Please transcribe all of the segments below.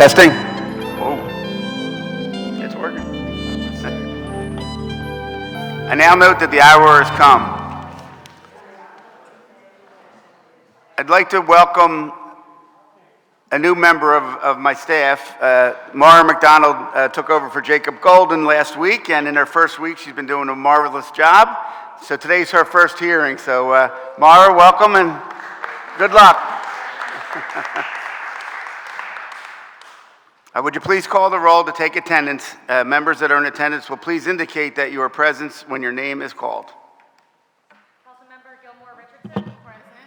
Testing. Whoa. It's working. I now note that the hour has come. I'd like to welcome a new member of my staff. Mara McDonald took over for Jacob Golden last week, and in her first week, she's been doing a marvelous job. So today's her first hearing. So Mara, welcome and good luck. Would you please call the roll to take attendance? Members that are in attendance will please indicate that you are present when your name is called. Councilmember Gilmore Richardson, present.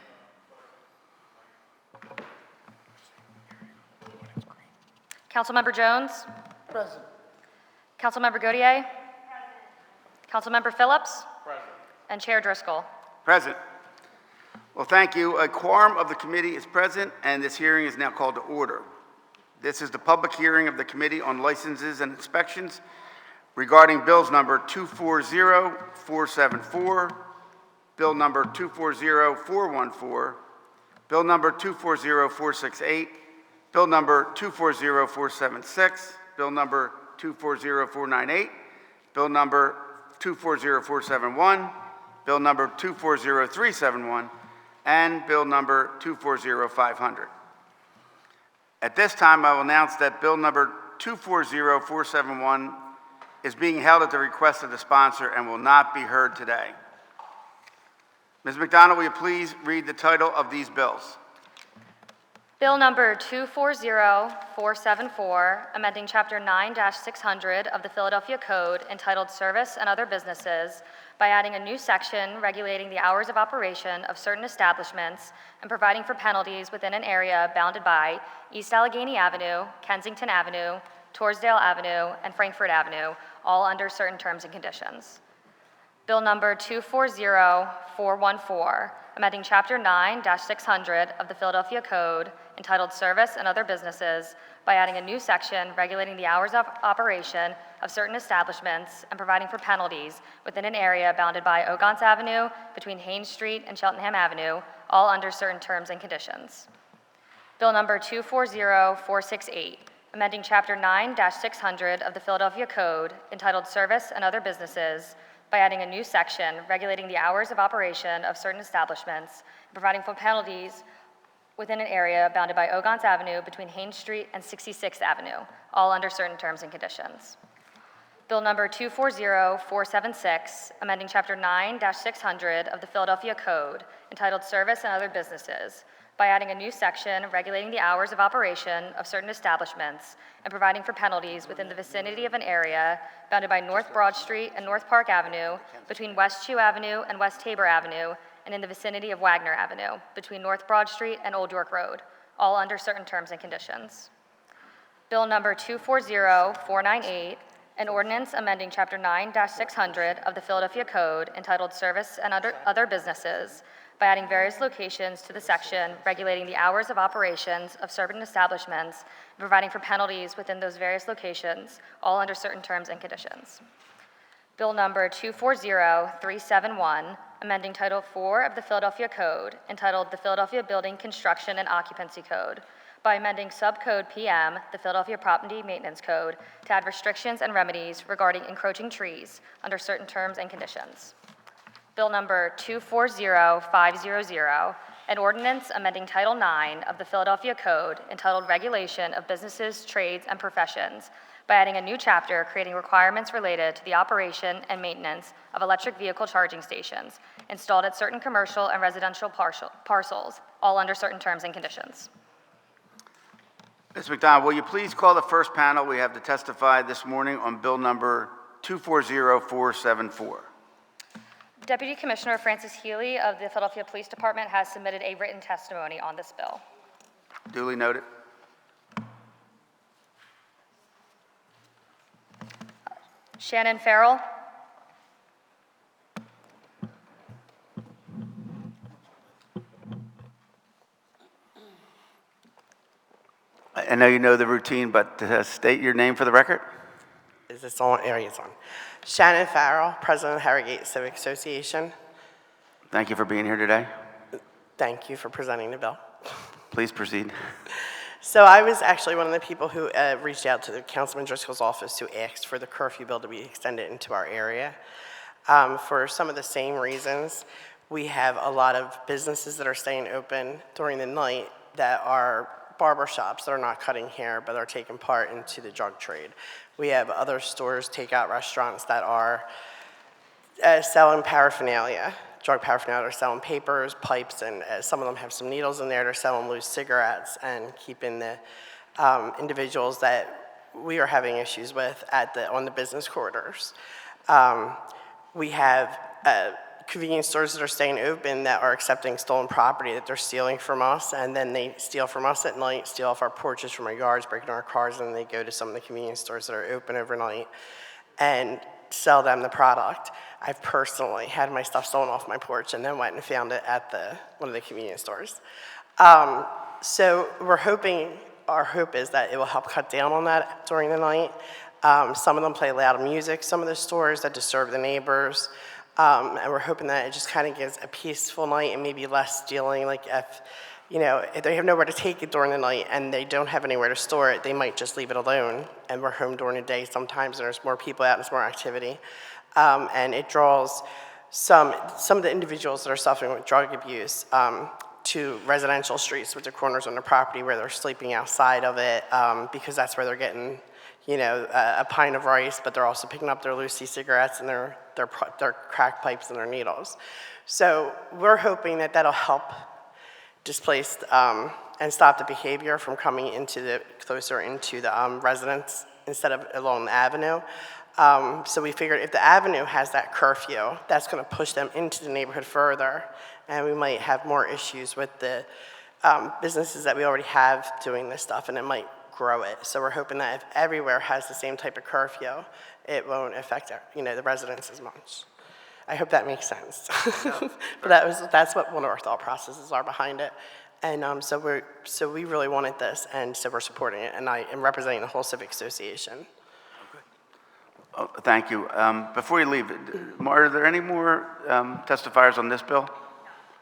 Councilmember Jones, Present. Councilmember Gautier, Councilmember Phillips, Present. and Chair Driscoll. Present. Well, thank you. A quorum of the committee is present, and this hearing is now called to order. This is the public hearing of the Committee on Licenses and Inspections regarding bills number 240474, bill number 240414, bill number 240468, bill number 240476, bill number 240498, bill number 240471, bill number 240371, and bill number 240500. At this time, I will announce that bill number 240471 is being held at the request of the sponsor and will not be heard today. Ms. McDonald, will you please read the title of these bills? Bill number 240474, amending Chapter 9-600 of the Philadelphia Code entitled Service and Other Businesses by adding a new section regulating the hours of operation of certain establishments and providing for penalties within an area bounded by East Allegheny Avenue, Kensington Avenue, Torresdale Avenue, and Frankfurt Avenue, all under certain terms and conditions. Bill number 240414, amending Chapter 9-600 of the Philadelphia Code entitled Service and Other Businesses by adding a new section regulating the hours of operation of certain establishments and providing for penalties within an area bounded by Ogons Avenue between Haynes Street and Cheltenham Avenue, all under certain terms and conditions. Bill number 240468, amending Chapter 9-600 of the Philadelphia Code entitled Service and Other Businesses by adding a new section regulating the hours of operation of certain establishments and providing for penalties within an area bounded by Ogons Avenue between Haynes Street and 66th Avenue, all under certain terms and conditions. Bill number 240476, amending Chapter 9-600 of the Philadelphia Code entitled Service and Other Businesses by adding a new section regulating the hours of operation of certain establishments and providing for penalties within the vicinity of an area bounded by North Broad Street and North Park Avenue between West Chew Avenue and West Tabor Avenue and in the vicinity of Wagner Avenue between North Broad Street and Old York Road, all under certain terms and conditions. Bill number 240498, an ordinance amending Chapter 9-600 of the Philadelphia Code entitled Service and Other Businesses by adding various locations to the section regulating the hours of operations of certain establishments and providing for penalties within those various locations, all under certain terms and conditions. Bill number 240371, amending Title IV of the Philadelphia Code entitled the Philadelphia Building Construction and Occupancy Code by amending Subcode PM, the Philadelphia Property Maintenance Code, to add restrictions and remedies regarding encroaching trees under certain terms and conditions. Bill number 240500, an ordinance amending Title IX of the Philadelphia Code entitled Regulation of Businesses, Trades, and Professions by adding a new chapter creating requirements related to the operation and maintenance of electric vehicle charging stations installed at certain commercial and residential parcels, all under certain terms and conditions. Ms. McDonald, will you please call the first panel we have to testify this morning on bill number 240474? Deputy Commissioner Francis Healy of the Philadelphia Police Department has submitted a written testimony on this bill. Duly noted. Shannon Farrell. I know you know the routine, but state your name for the record. Is this on? Areas on. Shannon Farrell, President of Harrogate Civic Association. Thank you for being here today. Thank you for presenting the bill. Please proceed. So I was actually one of the people who reached out to the Councilman Driscoll's office to ask for the curfew bill to be extended into our area. For some of the same reasons, we have a lot of businesses that are staying open during the night that are barber shops that are not cutting hair but are taking part into the drug trade. We have other stores, takeout restaurants that are selling paraphernalia, drug paraphernalia. They're selling papers, pipes, and some of them have some needles in there. They're selling loose cigarettes and keeping the individuals that we are having issues with on the business corridors. We have convenience stores that are staying open that are accepting stolen property that they're stealing from us, and then they steal from us at night, steal off our porches from our yards, break into our cars, and then they go to some of the convenience stores that are open overnight and sell them the product. I've personally had my stuff stolen off my porch and then went and found it at one of the convenience stores. So we're hoping, our hope is that it will help cut down on that during the night. Some of them play loud music, some of the stores that disturb the neighbors. And we're hoping that it just kind of gives a peaceful night and maybe less stealing. Like if they have nowhere to take it during the night and they don't have anywhere to store it, they might just leave it alone. And we're home during the day sometimes, and there's more people out and there's more activity. And it draws some of the individuals that are suffering with drug abuse to residential streets with the corners on the property where they're sleeping outside of it because that's where they're getting a pint of rice, but they're also picking up their loose cigarettes and their crack pipes and their needles. So we're hoping that that'll help displace and stop the behavior from coming closer into the residents instead of along the avenue. So we figured if the avenue has that curfew, that's going to push them into the neighborhood further, and we might have more issues with the businesses that we already have doing this stuff, and it might grow it. So we're hoping that if everywhere has the same type of curfew, it won't affect the residents as much. I hope that makes sense. But that's what one of our thought processes are behind it. And so we really wanted this, and so we're supporting it, and I am representing the whole Civic Association. Oh, thank you. Before you leave, are there any more testifiers on this bill?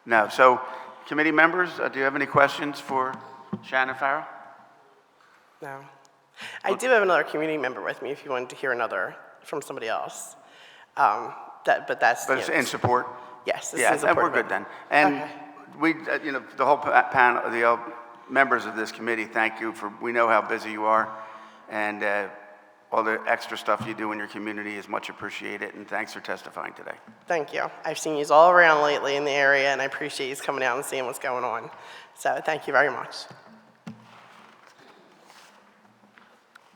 No. So, committee members, do you have any questions for Shannon Farrell? No. I do have another community member with me if you wanted to hear another from somebody else. But it's in support? Yes. Yeah, and we're good then. And okay. We, the whole panel, the members of this committee, thank you we know how busy you are, and all the extra stuff you do in your community is much appreciated, and thanks for testifying today. Thank you. I've seen you all around lately in the area, and I appreciate you coming out and seeing what's going on. So thank you very much.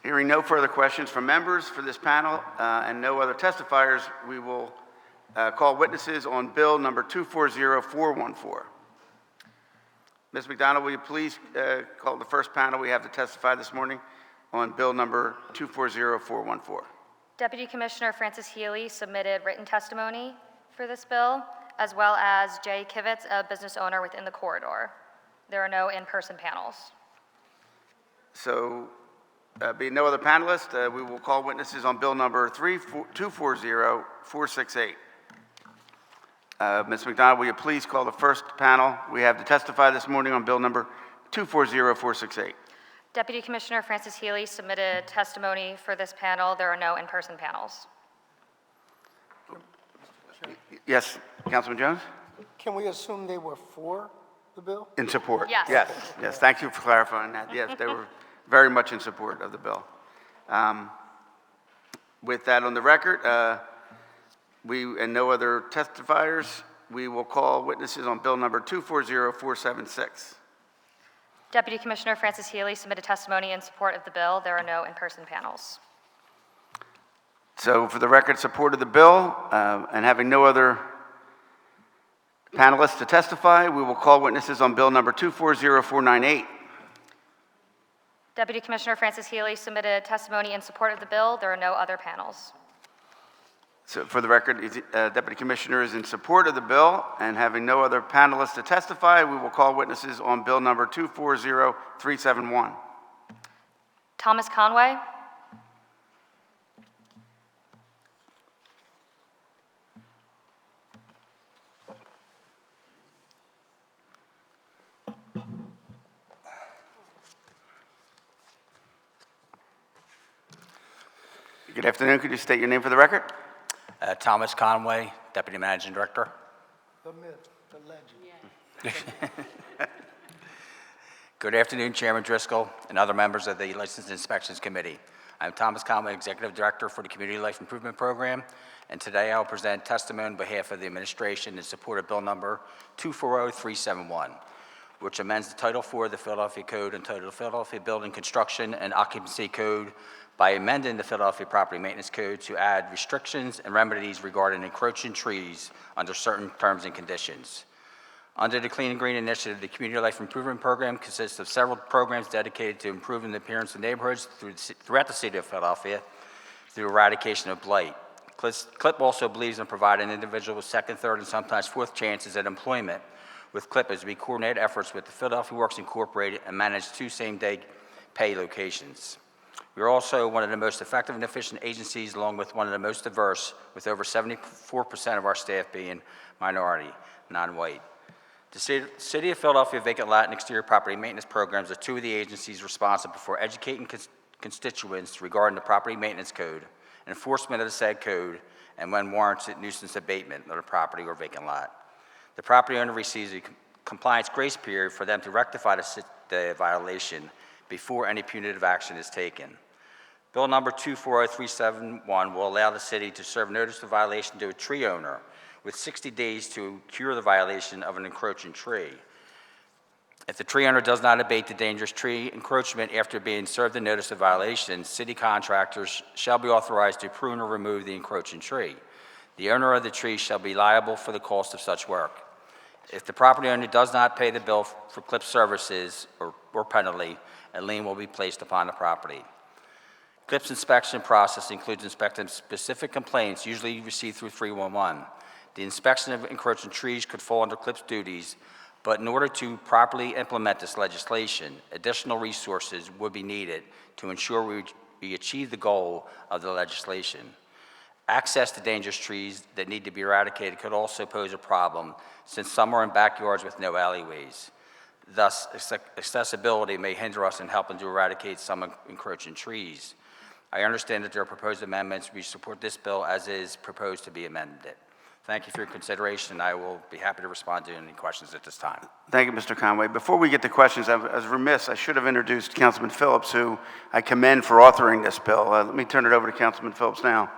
Hearing no further questions from members for this panel and no other testifiers, we will call witnesses on Bill number 240414. Ms. McDonald, will you please call the first panel we have to testify this morning on Bill number 240414. Deputy Commissioner Francis Healy submitted written testimony for this bill, as well as Jay Kivitz, a business owner within the corridor. There are no in-person panels. So, being no other panelists, we will call witnesses on Bill number 240468. Ms. McDonald, will you please call the first panel we have to testify this morning on Bill number 240468. Deputy Commissioner Francis Healy submitted testimony for this panel. There are no in-person panels. Yes, Councilman Jones? Can we assume they were for the bill? In support? Yes. Yes. Thank you for clarifying that. Yes, they were very much in support of the bill. With that on the record, and no other testifiers, we will call witnesses on Bill number 240476. Deputy Commissioner Francis Healy submitted testimony in support of the bill. There are no in-person panels. So for the record, support of the bill, and having no other panelists to testify, we will call witnesses on Bill number 240498. Deputy Commissioner Francis Healy submitted testimony in support of the bill. There are no other panels. So for the record, Deputy Commissioner is in support of the bill, and having no other panelists to testify, we will call witnesses on Bill number 240371. Thomas Conway. Good afternoon. Could you state your name for the record? Thomas Conway, Deputy Managing Director. The myth, the legend. Good afternoon, Chairman Driscoll and other members of the License Inspections Committee. I'm Thomas Conway, Executive Director for the Community Life Improvement Program, and today I'll present testimony on behalf of the administration in support of Bill number 240371, which amends the Title IV of the Philadelphia Code entitled Philadelphia Building Construction and Occupancy Code by amending the Philadelphia Property Maintenance Code to add restrictions and remedies regarding encroaching trees under certain terms and conditions. Under the Clean and Green Initiative, the Community Life Improvement Program consists of several programs dedicated to improving the appearance of neighborhoods throughout the city of Philadelphia through eradication of blight. CLIP also believes in providing individuals with second, third, and sometimes fourth chances at employment. With CLIP as we coordinate efforts with the Philadelphia Works Incorporated and manage 2 same-day pay locations. We are also one of the most effective and efficient agencies, along with one of the most diverse, with over 74% of our staff being minority, non-white. The City of Philadelphia Vacant Lot and Exterior Property Maintenance Programs are 2 of the agencies responsible for educating constituents regarding the Property Maintenance Code, enforcement of the said code, and when warranted nuisance abatement of the property or vacant lot. The property owner receives a compliance grace period for them to rectify the violation before any punitive action is taken. Bill number 240371 will allow the city to serve notice of violation to a tree owner with 60 days to cure the violation of an encroaching tree. If the tree owner does not abate the dangerous tree encroachment after being served the notice of violation, city contractors shall be authorized to prune or remove the encroaching tree. The owner of the tree shall be liable for the cost of such work. If the property owner does not pay the bill for CLIP services or penalty, a lien will be placed upon the property. CLIP's inspection process includes inspecting specific complaints usually received through 311. The inspection of encroaching trees could fall under CLIP's duties, but in order to properly implement this legislation, additional resources would be needed to ensure we achieve the goal of the legislation. Access to dangerous trees that need to be eradicated could also pose a problem, since some are in backyards with no alleyways. Thus, accessibility may hinder us in helping to eradicate some encroaching trees. I understand that there are proposed amendments. We support this bill as is proposed to be amended. Thank you for your consideration. I will be happy to respond to any questions at this time. Thank you, Mr. Conway. Before we get to questions, I was remiss. I should have introduced Councilman Phillips, who I commend for authoring this bill. Let me turn it over to Councilman Phillips now.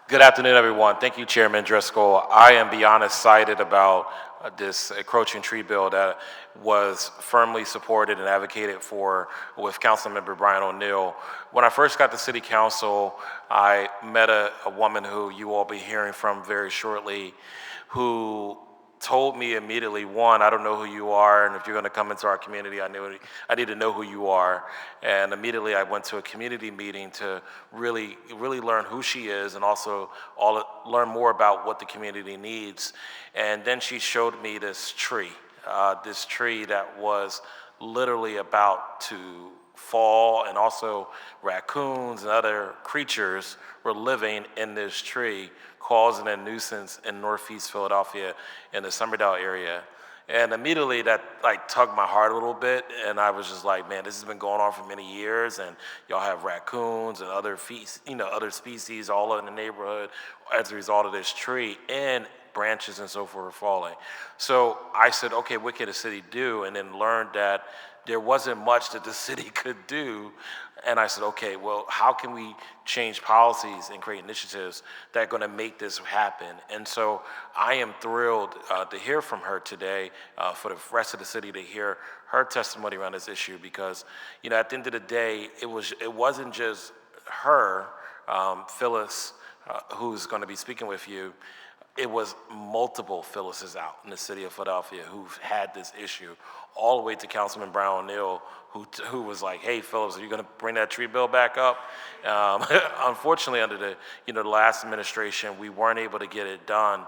Good afternoon, everyone. Thank you, Chairman Driscoll. I am beyond excited about this encroaching tree bill that was firmly supported and advocated for with Councilmember Brian O'Neill. When I first got to City Council, I met a woman who you will be hearing from very shortly, who told me immediately, one, I don't know who you are, and if you're going to come into our community, I need to know who you are. And immediately I went to a community meeting to really learn who she is and also learn more about what the community needs. And then she showed me this tree that was literally about to fall, and also raccoons and other creatures were living in this tree, causing a nuisance in Northeast Philadelphia in the Somerdale area. And immediately that tugged my heart a little bit, and I was just like, man, this has been going on for many years, and y'all have raccoons and other species all in the neighborhood as a result of this tree, and branches and so forth falling. So I said, okay, what can the city do? And then learned that there wasn't much that the city could do. And I said, okay, well, how can we change policies and create initiatives that are going to make this happen? And so I am thrilled to hear from her today, for the rest of the city to hear her testimony around this issue, because, at the end of the day, it wasn't just her, Phyllis, who's going to be speaking with you. It was multiple Phyllises out in the city of Philadelphia who've had this issue, all the way to Councilman Brown O'Neill, who was like, hey, Phillips, are you going to bring that tree bill back up? Unfortunately, under the last administration, we weren't able to get it done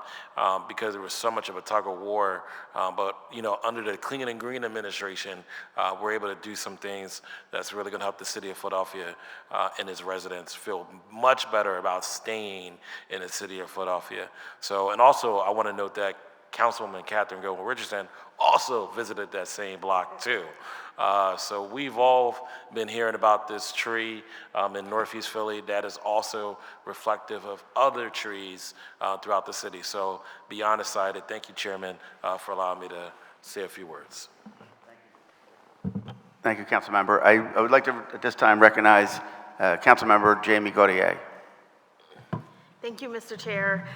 because there was so much of a tug of war. But under the Clean and Green administration, we're able to do some things that's really going to help the city of Philadelphia and its residents feel much better about staying in the city of Philadelphia. So, and also, I want to note that Councilwoman Catherine Gilmore Richardson also visited that same block too. So we've all been hearing about this tree in Northeast Philly that is also reflective of other trees throughout the city. So beyond excited, thank you, Chairman, for allowing me to say a few words. Thank you, Councilmember. I would like to, at this time, recognize Councilmember Jamie Gautier. Thank you, Mr. Chair.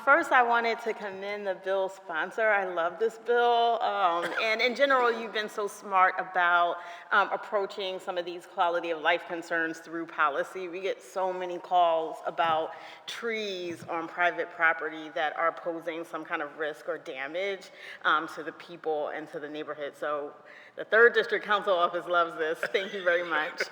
First, I wanted to commend the bill sponsor. I love this bill. And in general, you've been so smart about approaching some of these quality of life concerns through policy. We get so many calls about trees on private property that are posing some kind of risk or damage to the people and to the neighborhood. So the 3rd District Council Office loves this. Thank you very much.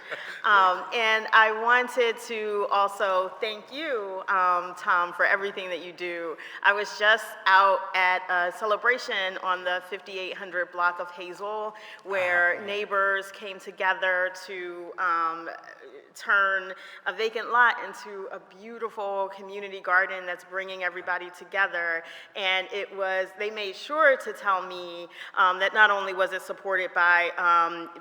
And I wanted to also thank you, Tom, for everything that you do. I was just out at a celebration on the 5800 block of Hazel where neighbors came together to turn a vacant lot into a beautiful community garden that's bringing everybody together. And they made sure to tell me that not only was it supported by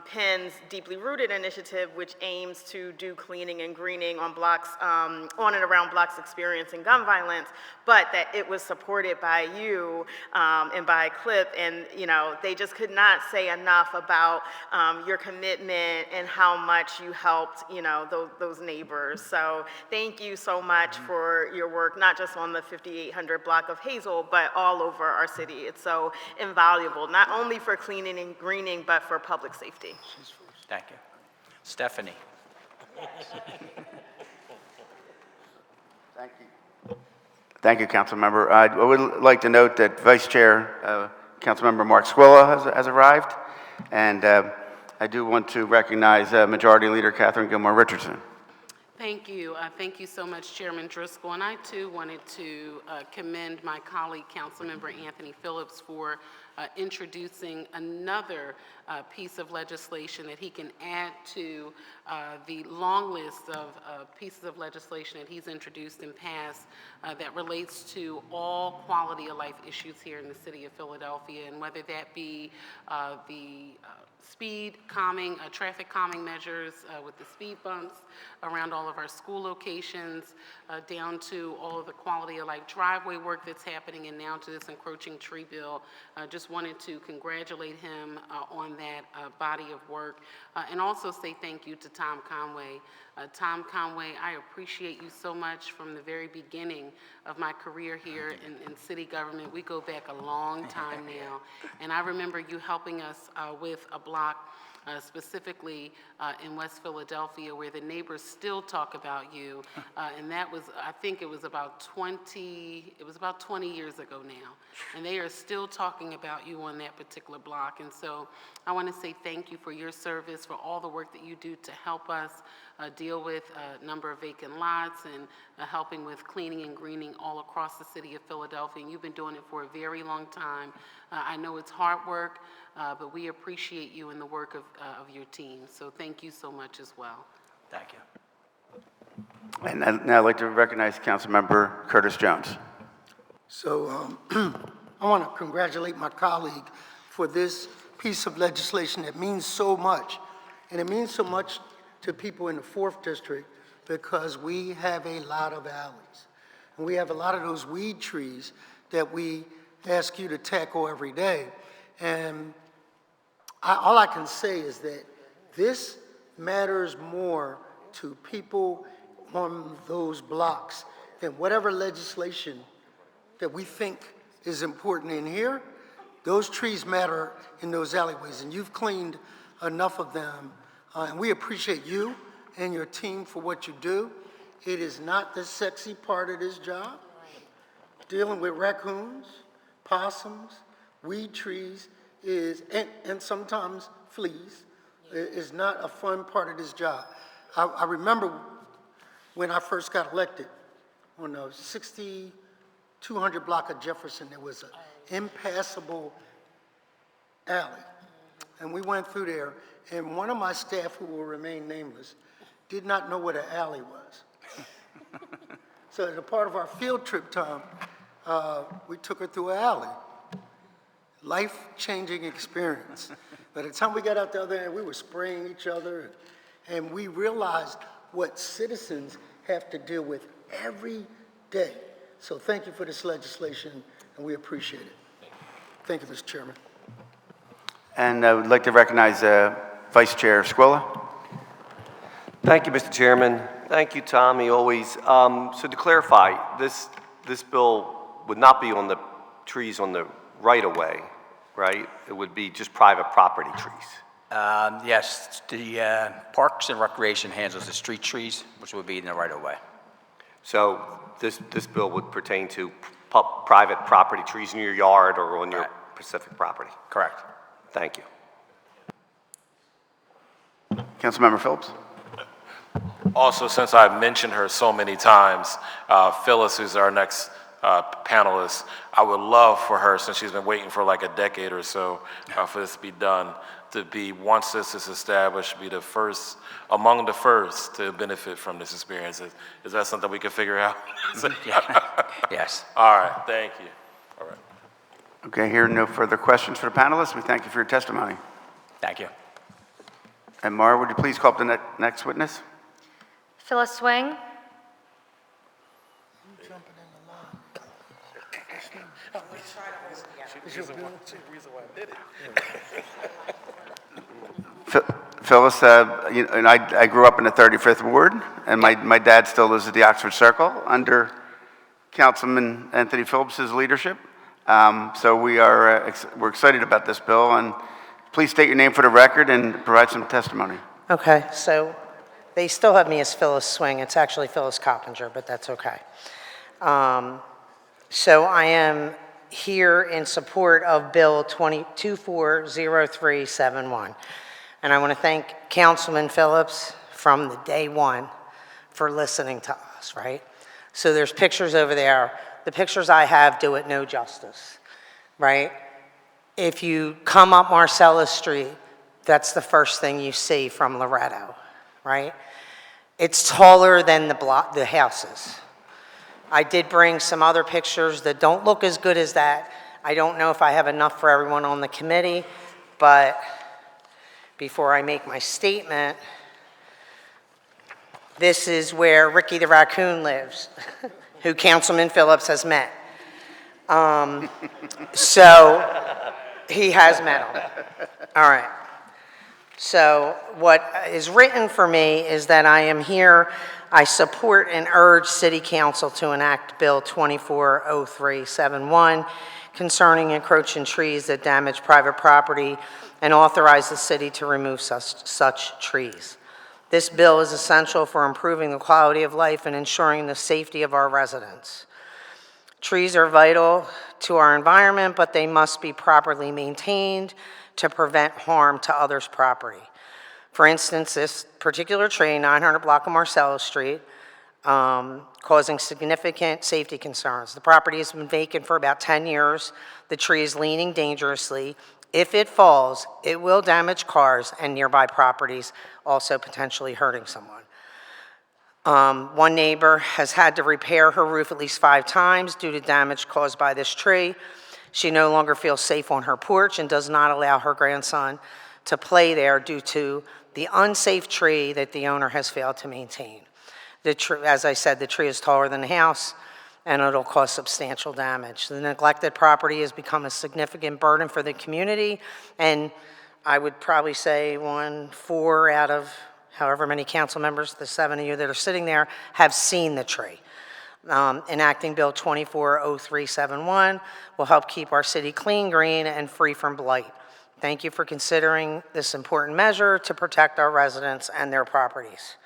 Penn's Deeply Rooted initiative, which aims to do cleaning and greening on blocks, on and around blocks experiencing gun violence, but that it was supported by you and by CLIP. And they just could not say enough about your commitment and how much you helped, those neighbors. So thank you so much for your work, not just on the 5800 block of Hazel, but all over our city. It's so invaluable, not only for cleaning and greening, but for public safety. Thank you. Stephanie. Thank you. Thank you, Councilmember. I would like to note that Vice Chair, Councilmember Mark Squilla has arrived, and I do want to recognize Majority Leader Catherine Gilmore Richardson. Thank you. Thank you so much, Chairman Driscoll. And I, too, wanted to commend my colleague, Councilmember Anthony Phillips, for introducing another piece of legislation that he can add to the long list of pieces of legislation that he's introduced and passed that relates to all quality of life issues here in the city of Philadelphia, and whether that be the speed calming, traffic calming measures with the speed bumps around all of our school locations, down to all of the quality of life driveway work that's happening, and now to this encroaching tree bill. Just wanted to congratulate him on that body of work, and also say thank you to Tom Conway. Tom Conway, I appreciate you so much from the very beginning of my career here in city government. We go back a long time now, and I remember you helping us with a block specifically in West Philadelphia, where the neighbors still talk about you, and that was, I think it was about 20 years ago now, and they are still talking about you on that particular block. And so I want to say thank you for your service, for all the work that you do to help us deal with a number of vacant lots and helping with cleaning and greening all across the city of Philadelphia. And you've been doing it for a very long time. I know it's hard work, but we appreciate you and the work of your team. So thank you so much as well. Thank you. And now I'd like to recognize Councilmember Curtis Jones. So I want to congratulate my colleague for this piece of legislation that means so much. And it means so much to people in the 4th District because we have a lot of alleys. And we have a lot of those weed trees that we ask you to tackle every day. And all I can say is that this matters more to people on those blocks than whatever legislation that we think is important in here. Those trees matter in those alleyways, and you've cleaned enough of them. And we appreciate you and your team for what you do. It is not the sexy part of this job. Dealing with raccoons, possums, weed trees and sometimes fleas is not a fun part of this job. I remember when I first got elected on the 6200 block of Jefferson, there was an impassable alley. And we went through there, and one of my staff, who will remain nameless, did not know what an alley was. So as a part of our field trip time, we took her through an alley. life-changing experience. By the time we got out the other end, we were spraying each other, and we realized what citizens have to deal with every day. So thank you for this legislation, and we appreciate it. Thank you, Mr. Chairman. And I would like to recognize Vice Chair Squilla. Thank you, Mr. Chairman. Thank you, Tommy, always. So to clarify, this bill would not be on the trees on the right-of-way, right? It would be just private property trees. Yes, the Parks and Recreation handles the street trees, which would be in the right-of-way. So this bill would pertain to private property trees in your yard or on your Right. specific property. Correct. Thank you. Councilmember Phillips. Also, since I've mentioned her so many times, Phyllis, who's our next panelist, I would love for her, since she's been waiting for like a decade or so for this to be done, to be, once this is established, be the first, among the first to benefit from this experience. Is that something we can figure out? Yes. All right, thank you. All right. Okay, here no further questions for the panelists. We thank you for your testimony. Thank you. And Mara, would you please call up the next witness? Phyllis Swing. Phyllis, and I grew up in the 35th Ward, and my dad still lives at the Oxford Circle under Councilman Anthony Phillips' leadership. So we're excited about this bill, and please state your name for the record and provide some testimony. Okay, so they still have me as Phyllis Swing. It's actually Phyllis Coppinger, but that's okay. So I am here in support of Bill 240371. And I want to thank Councilman Phillips from the day one for listening to us, right? So there's pictures over there. The pictures I have do it no justice, right? If you come up Marcellus Street, that's the first thing you see from Loretto, right? It's taller than the houses. I did bring some other pictures that don't look as good as that. I don't know if I have enough for everyone on the committee, but before I make my statement, this is where Ricky the raccoon lives, who Councilman Phillips has met. So he has met him. All right. So what is written for me is that I am here, I support and urge City Council to enact Bill 240371 concerning encroaching trees that damage private property and authorize the city to remove such trees. This bill is essential for improving the quality of life and ensuring the safety of our residents. Trees are vital to our environment, but they must be properly maintained to prevent harm to others' property. For instance, this particular tree, 900 block of Marcellus Street, causing significant safety concerns. The property has been vacant for about 10 years. The tree is leaning dangerously. If it falls, it will damage cars and nearby properties, also potentially hurting someone. One neighbor has had to repair her roof at least 5 times due to damage caused by this tree. She no longer feels safe on her porch and does not allow her grandson to play there due to the unsafe tree that the owner has failed to maintain. As I said, the tree is taller than the house, and it'll cause substantial damage. The neglected property has become a significant burden for the community, and I would probably say 4 out of however many council members, the 7 of you that are sitting there, have seen the tree. Enacting Bill 240371 will help keep our city clean, green, and free from blight. Thank you for considering this important measure to protect our residents and their properties.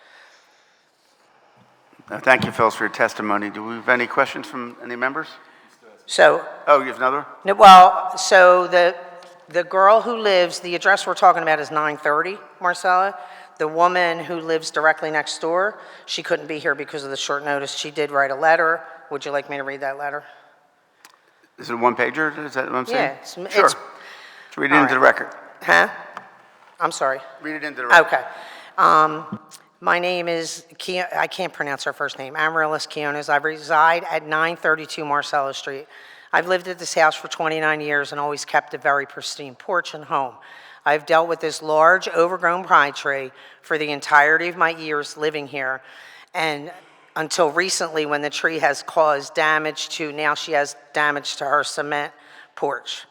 Thank you, Phyllis, for your testimony. Do we have any questions from any members? So, Oh, you have another? well, so the girl who lives, the address we're talking about is 930 Marcella. The woman who lives directly next door, she couldn't be here because of the short notice. She did write a letter. Would you like me to read that letter? Is it a one-pager? Is that what I'm saying? Yeah, it's- Sure. it's- Let's read it into the record. Huh? I'm sorry. Read it into the record. Okay. My name is, I can't pronounce her first name, Amaryllis Quiones. I reside at 932 Marcellus Street. I've lived at this house for 29 years and always kept a very pristine porch and home. I've dealt with this large, overgrown pine tree for the entirety of my years living here, and until recently when the tree has caused damage to, now she has damage to her cement porch.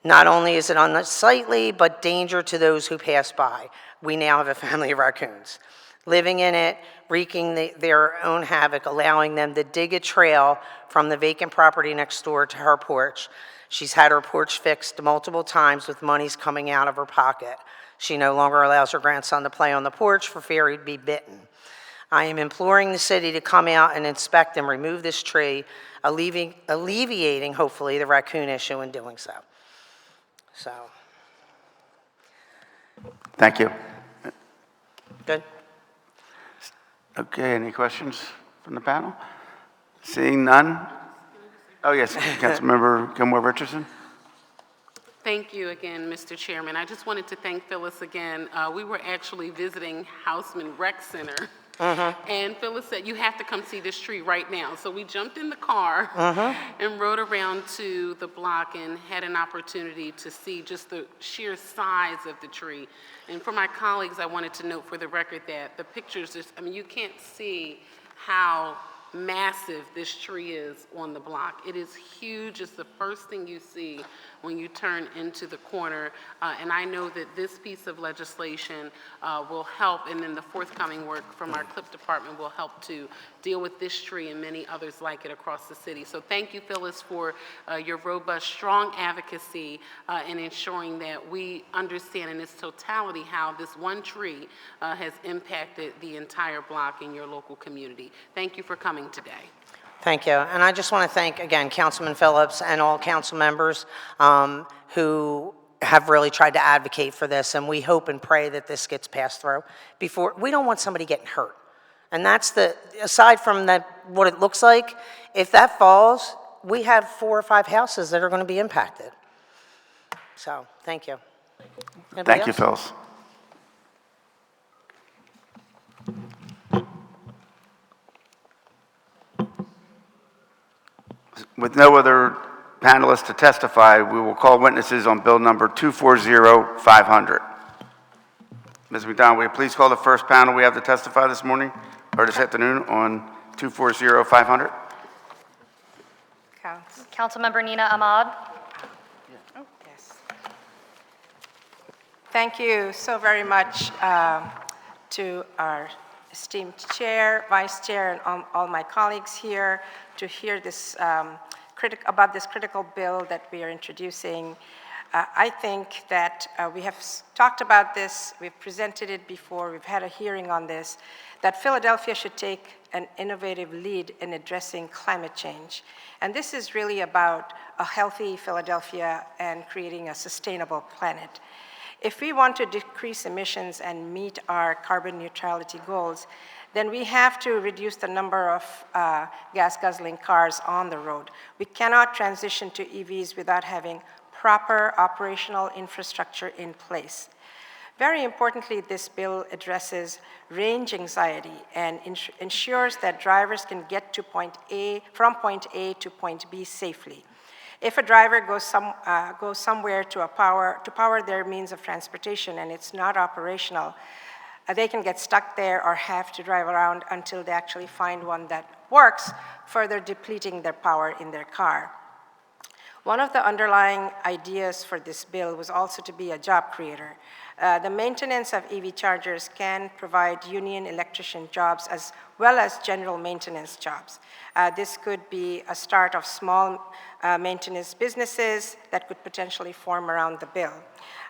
Not only is it unsightly, but danger to those who pass by. We now have a family of raccoons living in it, wreaking their own havoc, allowing them to dig a trail from the vacant property next door to her porch. She's had her porch fixed multiple times with monies coming out of her pocket. She no longer allows her grandson to play on the porch for fear he'd be bitten. I am imploring the city to come out and inspect and remove this tree, alleviating, hopefully, the raccoon issue in doing so. Thank you. Good? Okay, any questions from the panel? Seeing none? Oh, yes, Councilmember Gilmore Richardson? Thank you again, Mr. Chairman. I just wanted to thank Phyllis again. We were actually visiting Houseman Rec Center, and Phyllis said, you have to come see this tree right now. So we jumped in the car and rode around to the block and had an opportunity to see just the sheer size of the tree. And for my colleagues, I wanted to note for the record that the pictures, I mean, you can't see how massive this tree is on the block. It is huge. It's the first thing you see when you turn into the corner. And I know that this piece of legislation will help, and then the forthcoming work from our CLIP department will help to deal with this tree and many others like it across the city. So thank you, Phyllis, for your robust, strong advocacy in ensuring that we understand in its totality how this one tree has impacted the entire block in your local community. Thank you for coming today. Thank you. And I just want to thank, again, Councilman Phillips and all council members who have really tried to advocate for this, and we hope and pray that this gets passed through. We don't want somebody getting hurt. And that's aside from what it looks like, if that falls, we have 4 or 5 houses that are going to be impacted. So, thank you. Anybody Thank you, else? Phyllis. With no other panelists to testify, we will call witnesses on bill number 240-500. Ms. McDonald, will you please call the first panel we have to testify this morning, or this afternoon, on 240-500? Councilmember Nina Ahmad. Yes. Thank you so very much to our esteemed chair, vice chair, and all my colleagues here to hear this about this critical bill that we are introducing. I think that we have talked about this, we've presented it before, we've had a hearing on this, that Philadelphia should take an innovative lead in addressing climate change. And this is really about a healthy Philadelphia and creating a sustainable planet. If we want to decrease emissions and meet our carbon neutrality goals, then we have to reduce the number of gas-guzzling cars on the road. We cannot transition to EVs without having proper operational infrastructure in place. Very importantly, this bill addresses range anxiety and ensures that drivers can get to from point A to point B safely. If a driver goes somewhere to power their means of transportation and it's not operational, they can get stuck there or have to drive around until they actually find one that works, further depleting their power in their car. One of the underlying ideas for this bill was also to be a job creator. The maintenance of EV chargers can provide union electrician jobs as well as general maintenance jobs. This could be a start of small maintenance businesses that could potentially form around the bill.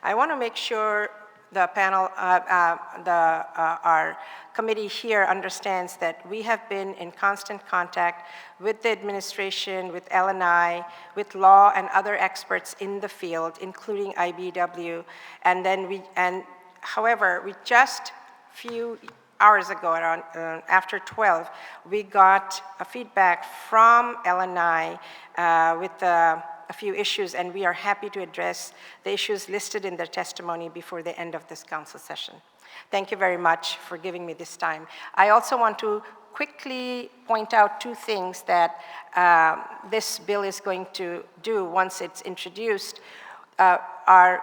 I want to make sure the panel, our committee here understands that we have been in constant contact with the administration, with LNI, with law and other experts in the field, including IBEW. However, we just few hours ago, around after 12, we got a feedback from LNI with a few issues, and we are happy to address the issues listed in their testimony before the end of this council session. Thank you very much for giving me this time. I also want to quickly point out two things that this bill is going to do once it's introduced. Our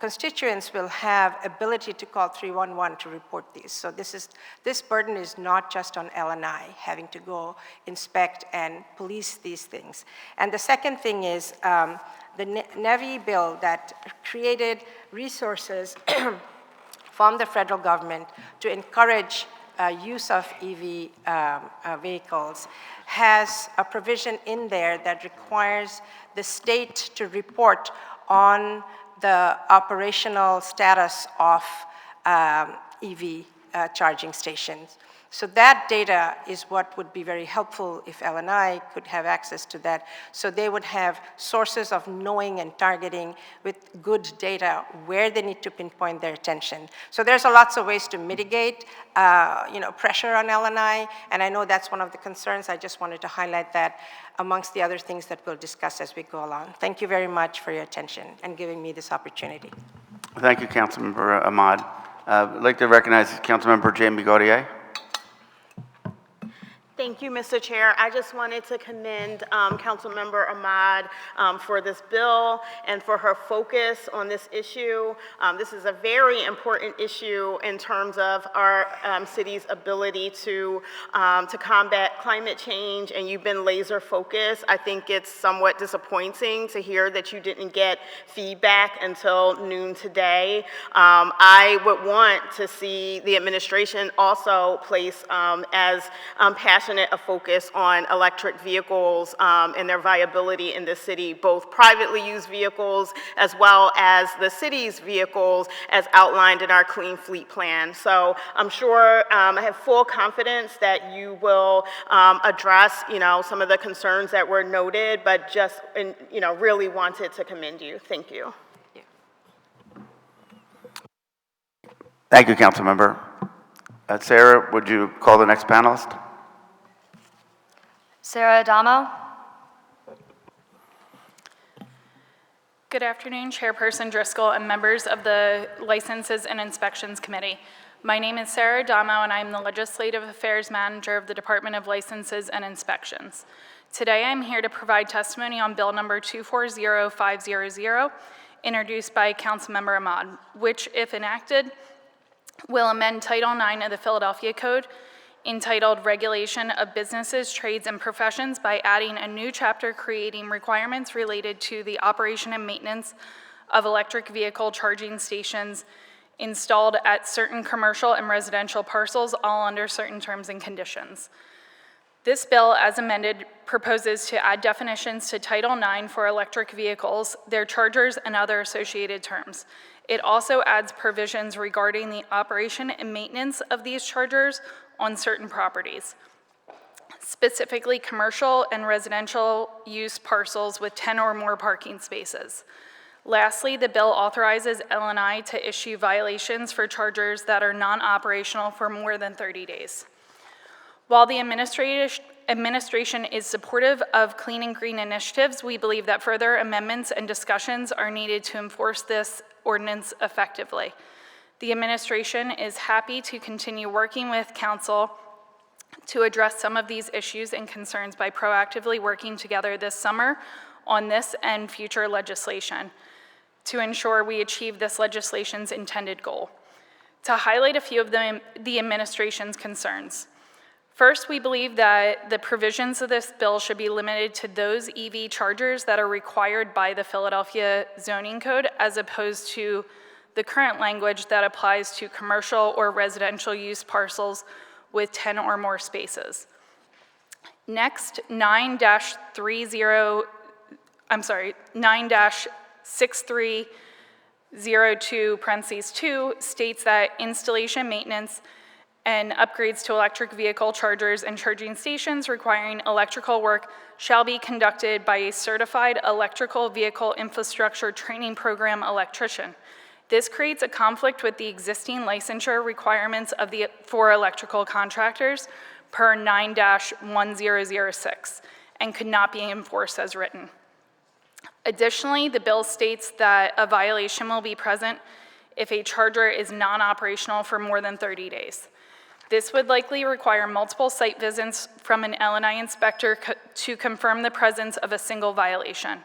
constituents will have ability to call 311 to report these. So this burden is not just on LNI having to go inspect and police these things. And the second thing is the NEVI bill that created resources from the federal government to encourage use of EV vehicles has a provision in there that requires the state to report on the operational status of EV charging stations. So that data is what would be very helpful if LNI could have access to that. So they would have sources of knowing and targeting with good data where they need to pinpoint their attention. So there's lots of ways to mitigate pressure on LNI, and I know that's one of the concerns. I just wanted to highlight that amongst the other things that we'll discuss as we go along. Thank you very much for your attention and giving me this opportunity. Thank you, Councilmember Ahmad. I'd like to recognize Councilmember Jamie Gaudier. Thank you, Mr. Chair. I just wanted to commend Councilmember Ahmad for this bill and for her focus on this issue. This is a very important issue in terms of our city's ability to combat climate change, and you've been laser focused. I think it's somewhat disappointing to hear that you didn't get feedback until noon today. I would want to see the administration also place as passionate a focus on electric vehicles and their viability in the city, both privately used vehicles as well as the city's vehicles as outlined in our Clean Fleet Plan. So I'm sure I have full confidence that you will address, some of the concerns that were noted, but just, really wanted to commend you. Thank you. Thank you, Councilmember. Sarah, would you call the next panelist? Sarah Adamo. Good afternoon, Chairperson Driscoll and members of the Licenses and Inspections Committee. My name is Sarah Adamo, and I'm the Legislative Affairs Manager of the Department of Licenses and Inspections. Today, I'm here to provide testimony on Bill Number 240500, introduced by Councilmember Ahmad, which, if enacted, will amend Title IX of the Philadelphia Code, entitled Regulation of Businesses, Trades, and Professions, by adding a new chapter creating requirements related to the operation and maintenance of electric vehicle charging stations installed at certain commercial and residential parcels, all under certain terms and conditions. This bill, as amended, proposes to add definitions to Title IX for electric vehicles, their chargers, and other associated terms. It also adds provisions regarding the operation and maintenance of these chargers on certain properties, specifically commercial and residential use parcels with 10 or more parking spaces. Lastly, the bill authorizes LNI to issue violations for chargers that are non-operational for more than 30 days. While the administration is supportive of clean and green initiatives, we believe that further amendments and discussions are needed to enforce this ordinance effectively. The administration is happy to continue working with Council to address some of these issues and concerns by proactively working together this summer on this and future legislation to ensure we achieve this legislation's intended goal. To highlight a few of the administration's concerns. First, we believe that the provisions of this bill should be limited to those EV chargers that are required by the Philadelphia Zoning Code, as opposed to the current language that applies to commercial or residential use parcels with 10 or more spaces. Next, 9-6302(2) states that installation, maintenance, and upgrades to electric vehicle chargers and charging stations requiring electrical work shall be conducted by a certified electrical vehicle infrastructure training program electrician. This creates a conflict with the existing licensure requirements for electrical contractors per 9-1006 and could not be enforced as written. Additionally, the bill states that a violation will be present if a charger is non-operational for more than 30 days. This would likely require multiple site visits from an L&I inspector to confirm the presence of a single violation.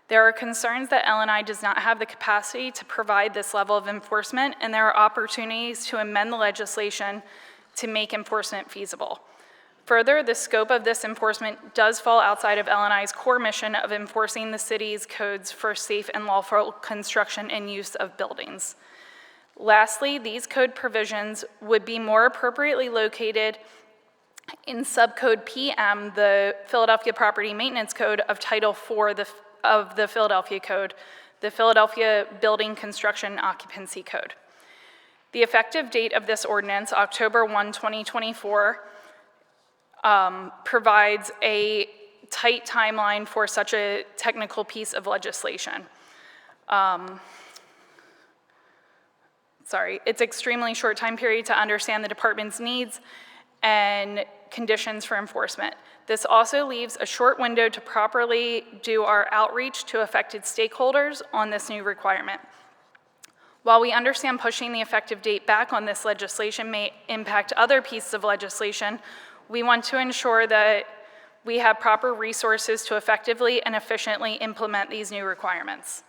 There are concerns that L&I does not have the capacity to provide this level of enforcement, and there are opportunities to amend the legislation to make enforcement feasible. Further, the scope of this enforcement does fall outside of L&I's core mission of enforcing the city's codes for safe and lawful construction and use of buildings. Lastly, these code provisions would be more appropriately located in subcode PM, the Philadelphia Property Maintenance Code of Title IV of the Philadelphia Code, the Philadelphia Building Construction and Occupancy Code. The effective date of this ordinance, October 1, 2024, provides a tight timeline for such a technical piece of legislation. It's extremely short time period to understand the department's needs and conditions for enforcement. This also leaves a short window to properly do our outreach to affected stakeholders on this new requirement. While we understand pushing the effective date back on this legislation may impact other pieces of legislation, we want to ensure that we have proper resources to effectively and efficiently implement these new requirements.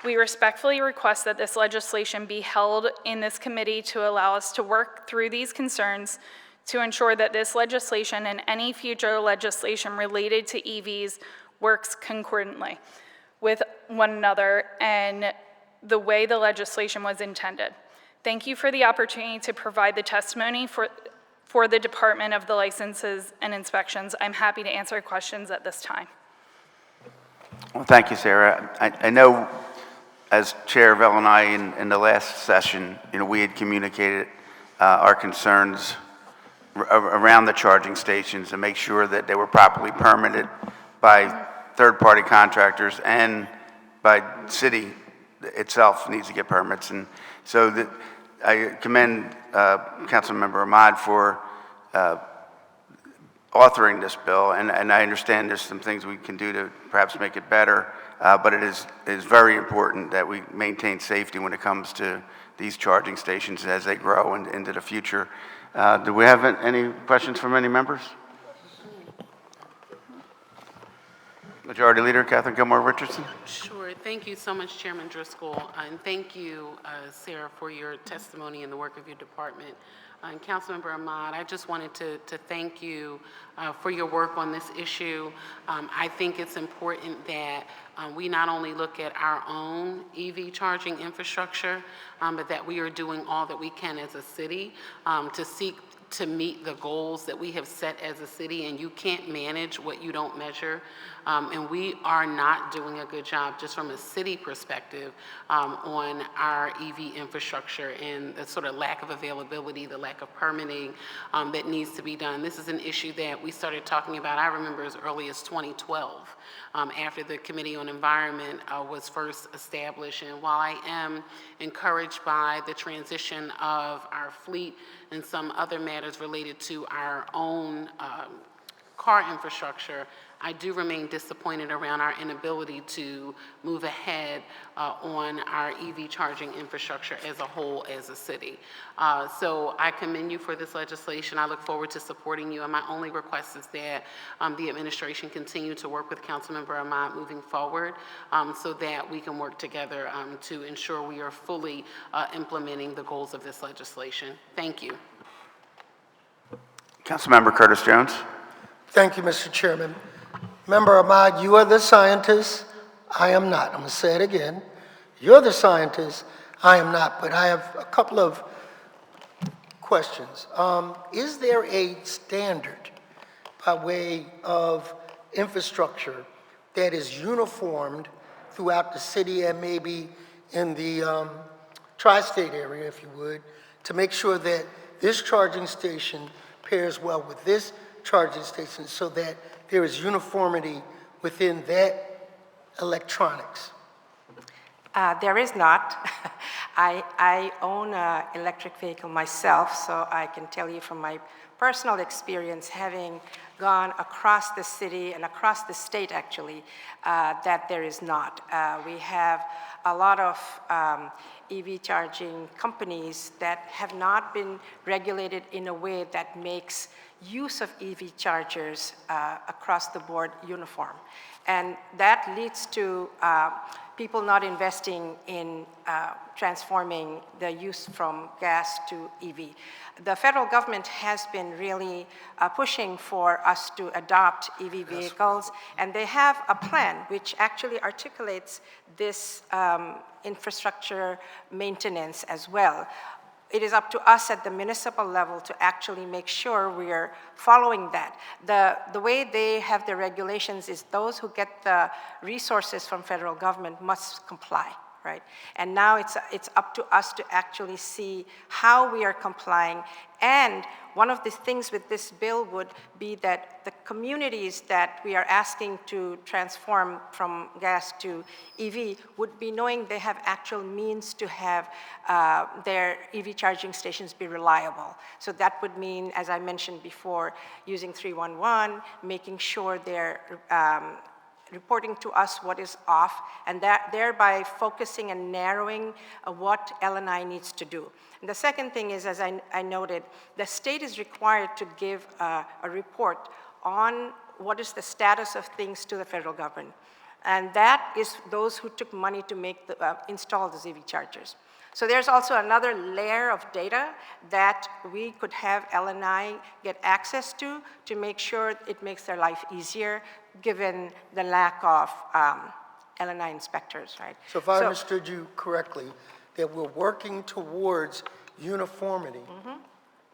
We respectfully request that this legislation be held in this committee to allow us to work through these concerns to ensure that this legislation and any future legislation related to EVs works concordantly with one another and the way the legislation was intended. Thank you for the opportunity to provide the testimony for the Department of the Licenses and Inspections. I'm happy to answer questions at this time. Well, thank you, Sarah. I know as chair of L&I in the last session, we had communicated our concerns around the charging stations to make sure that they were properly permitted by third-party contractors and by city itself needs to get permits. And so I commend Councilmember Ahmad for authoring this bill, and I understand there's some things we can do to perhaps make it better, but it is very important that we maintain safety when it comes to these charging stations as they grow into the future. Do we have any questions from any members? Majority Leader Catherine Gilmore Richardson. Sure. Thank you so much, Chairman Driscoll, and thank you, Sarah, for your testimony and the work of your department. And Councilmember Ahmad, I just wanted to thank you for your work on this issue. I think it's important that we not only look at our own EV charging infrastructure, but that we are doing all that we can as a city to seek to meet the goals that we have set as a city, and you can't manage what you don't measure. And we are not doing a good job, just from a city perspective, on our EV infrastructure and the sort of lack of availability, the lack of permitting that needs to be done. This is an issue that we started talking about, I remember, as early as 2012, after the Committee on Environment was first established. And while I am encouraged by the transition of our fleet and some other matters related to our own car infrastructure, I do remain disappointed around our inability to move ahead on our EV charging infrastructure as a whole as a city. So I commend you for this legislation. I look forward to supporting you, and my only request is that the administration continue to work with Councilmember Ahmad moving forward so that we can work together to ensure we are fully implementing the goals of this legislation. Thank you. Councilmember Curtis Jones. Thank you, Mr. Chairman. Member Ahmad, you are the scientist. I am not. I'm going to say it again. You're the scientist. I am not. But I have a couple of questions. Is there a standard by way of infrastructure that is uniformed throughout the city and maybe in the tri-state area, if you would, to make sure that this charging station pairs well with this charging station so that there is uniformity within that electronics? There is not. I own an electric vehicle myself, so I can tell you from my personal experience, having gone across the city and across the state, actually, that there is not. We have a lot of EV charging companies that have not been regulated in a way that makes use of EV chargers across the board uniform. And that leads to people not investing in transforming the use from gas to EV. The federal government has been really pushing for us to adopt EV vehicles, and they have a plan which actually articulates this infrastructure maintenance as well. It is up to us at the municipal level to actually make sure we are following that. The way they have the regulations is those who get the resources from federal government must comply, right? And now it's up to us to actually see how we are complying. And one of the things with this bill would be that the communities that we are asking to transform from gas to EV would be knowing they have actual means to have their EV charging stations be reliable. So that would mean, as I mentioned before, using 311, making sure they're reporting to us what is off, and thereby focusing and narrowing what LNI needs to do. And the second thing is, as I noted, the state is required to give a report on what is the status of things to the federal government. And that is those who took money to make install those EV chargers. So there's also another layer of data that we could have LNI get access to make sure it makes their life easier, given the lack of LNI inspectors, right? So if I understood you correctly, that we're working towards uniformity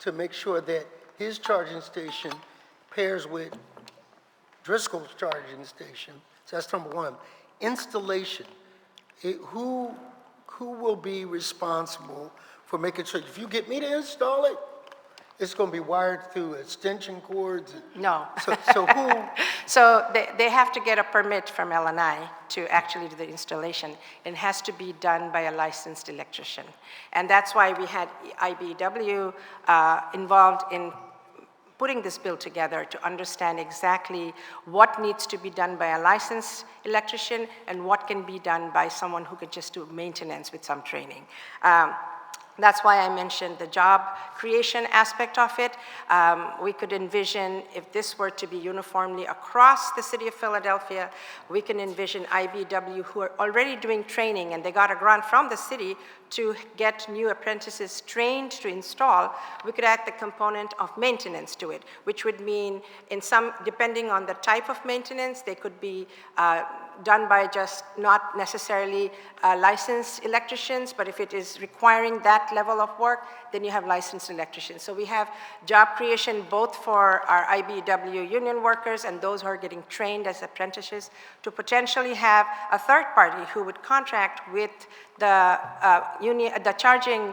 to make sure that his charging station pairs with Driscoll's charging station. So that's number one. Installation. Who will be responsible for making sure, if you get me to install it, it's going to be wired through extension cords? No. So who? So they have to get a permit from LNI to actually do the installation. It has to be done by a licensed electrician. And that's why we had IBEW involved in putting this bill together to understand exactly what needs to be done by a licensed electrician and what can be done by someone who could just do maintenance with some training. That's why I mentioned the job creation aspect of it. We could envision, if this were to be uniformly across the city of Philadelphia, we can envision IBEW, who are already doing training, and they got a grant from the city to get new apprentices trained to install. We could add the component of maintenance to it, which would mean, depending on the type of maintenance, they could be done by just not necessarily licensed electricians, but if it is requiring that level of work, then you have licensed electricians. So we have job creation both for our IBEW union workers and those who are getting trained as apprentices to potentially have a third party who would contract with the charging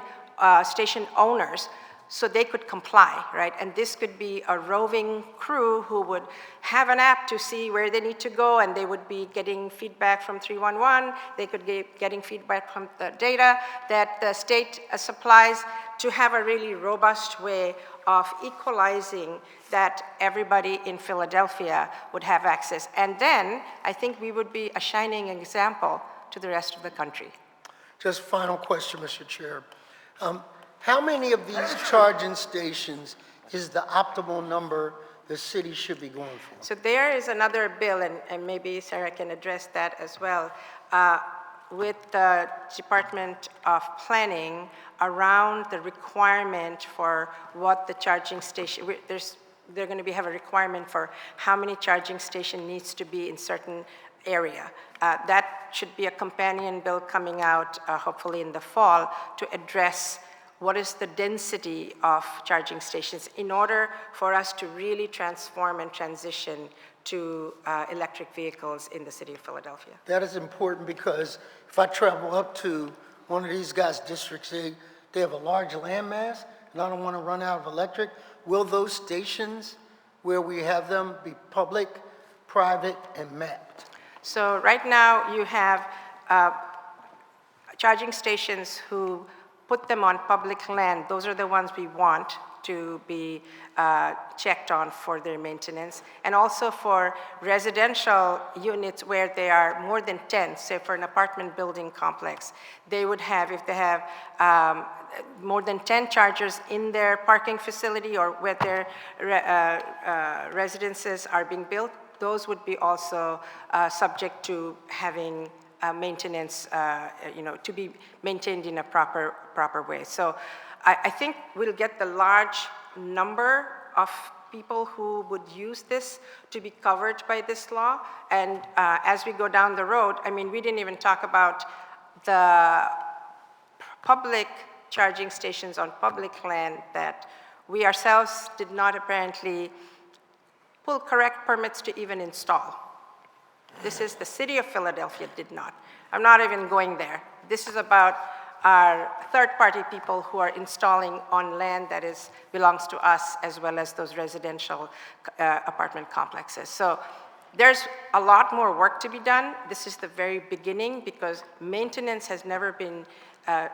station owners so they could comply, right? And this could be a roving crew who would have an app to see where they need to go, and they would be getting feedback from 311. They could be getting feedback from the data that the state supplies to have a really robust way of equalizing that everybody in Philadelphia would have access. And then I think we would be a shining example to the rest of the country. Just final question, Mr. Chair. How many of these charging stations is the optimal number the city should be going for? So there is another bill, and maybe Sarah can address that as well, with the Department of Planning around the requirement for what the charging station, they're going to have a requirement for how many charging station needs to be in certain area. That should be a companion bill coming out hopefully in the fall to address what is the density of charging stations in order for us to really transform and transition to electric vehicles in the city of Philadelphia. That is important because if I travel up to one of these guys' districts, they have a large landmass, and I don't want to run out of electric. Will those stations where we have them be public, private, and mapped? So right now you have charging stations who put them on public land. Those are the ones we want to be checked on for their maintenance, and also for residential units where there are more than 10, say for an apartment building complex, they would have, if they have more than 10 chargers in their parking facility or where their residences are being built, those would be also subject to having maintenance, to be maintained in a proper way. So I think we'll get the large number of people who would use this to be covered by this law. And as we go down the road, I mean, we didn't even talk about the public charging stations on public land that we ourselves did not apparently pull correct permits to even install. This is the city of Philadelphia did not. I'm not even going there. This is about our third-party people who are installing on land that belongs to us, as well as those residential apartment complexes. So there's a lot more work to be done. This is the very beginning, because maintenance has never been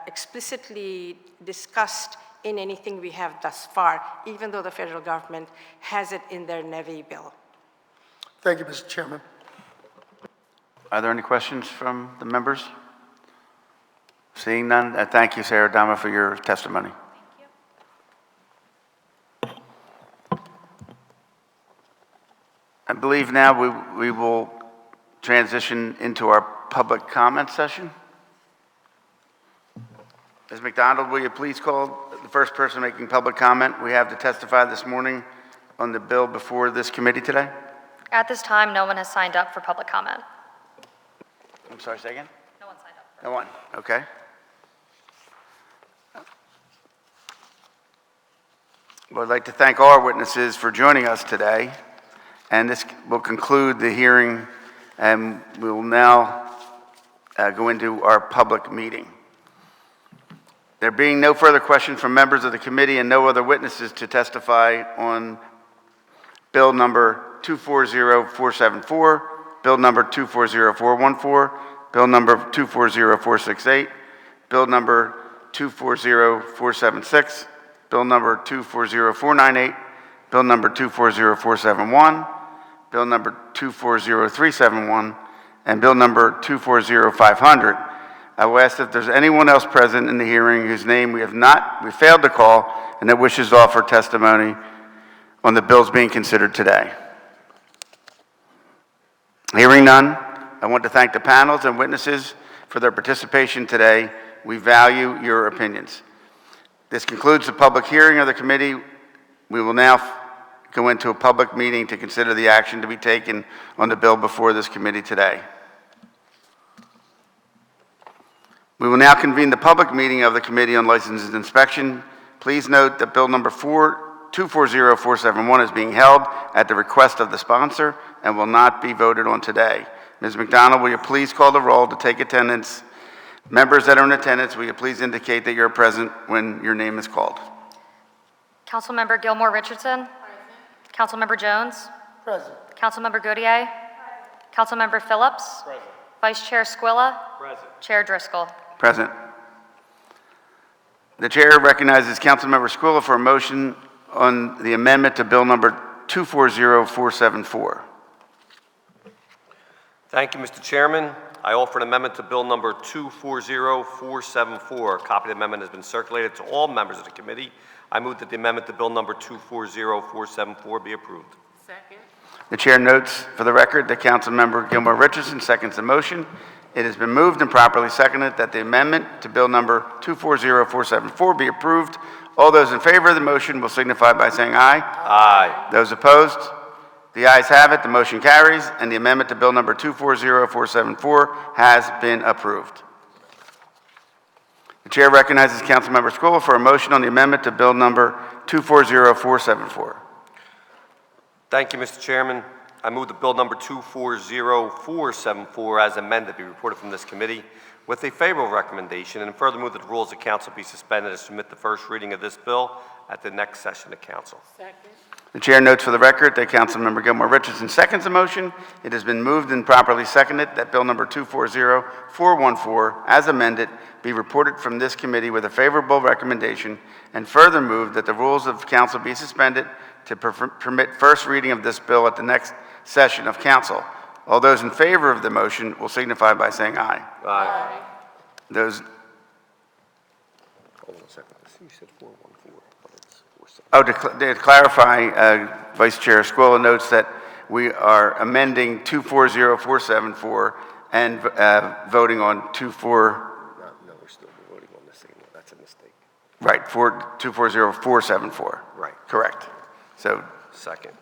explicitly discussed in anything we have thus far, even though the federal government has it in their NEVI bill. Thank you, Mr. Chairman. Are there any questions from the members? Seeing none, thank you, Sarah Dama, for your testimony. I believe now we will transition into our public comment session. Ms. McDonald, will you please call the first person making public comment we have to testify this morning on the bill before this committee today? At this time, no one has signed up for public comment. I'm sorry, say again? No one signed up. No one, okay. Well, I'd like to thank all our witnesses for joining us today, and this will conclude the hearing, and we will now go into our public meeting. There being no further questions from members of the committee and no other witnesses to testify on Bill number 240474, Bill number 240414, Bill number 240468, Bill number 240476, Bill number 240498, Bill number 240471, Bill number 240371, and Bill number 240500. I will ask if there's anyone else present in the hearing whose name we failed to call and that wishes to offer testimony on the bills being considered today. Hearing none, I want to thank the panels and witnesses for their participation today. We value your opinions. This concludes the public hearing of the committee. We will now go into a public meeting to consider the action to be taken on the bill before this committee today. We will now convene the public meeting of the Committee on Licenses and Inspection. Please note that Bill number 240471 is being held at the request of the sponsor and will not be voted on today. Ms. McDonald, will you please call the roll to take attendance? Members that are in attendance, will you please indicate that you're present when your name is called? Councilmember Gilmore Richardson? Present. Councilmember Jones? Present. Councilmember Gautier? Present. Councilmember Phillips? Present. Vice Chair Squilla? Present. Chair Driscoll? Present. The chair recognizes Councilmember Squilla for a motion on the amendment to Bill number 240474. Thank you, Mr. Chairman. I offer an amendment to Bill number 240474. A copy of the amendment has been circulated to all members of the committee. I move that the amendment to Bill number 240474 be approved. Second. The chair notes for the record that Councilmember Gilmore Richardson seconds the motion. It has been moved and properly seconded that the amendment to Bill number 240474 be approved. All those in favor of the motion will signify by saying aye. Aye. Those opposed? The ayes have it. The motion carries, and the amendment to Bill number 240474 has been approved. The chair recognizes Councilmember Squilla for a motion on the amendment to Bill number 240474. Thank you, Mr. Chairman. I move that Bill number 240474 as amended be reported from this committee with a favorable recommendation, and further move that the rules of council be suspended and submit the first reading of this bill at the next session of council. Second. The chair notes for the record that Councilmember Gilmore Richardson seconds the motion. It has been moved and properly seconded that Bill number 240414, as amended, be reported from this committee with a favorable recommendation, and further moved that the rules of council be suspended to permit first reading of this bill at the next session of council. All those in favor of the motion will signify by saying aye. Aye. Those, Hold on a second. You said 414, but it's 47. oh, to clarify, Vice Chair Squilla notes that we are amending 240474 and voting on 24, No, we're still voting on the same one. That's a mistake. right, 240474. Right. Correct. So Second.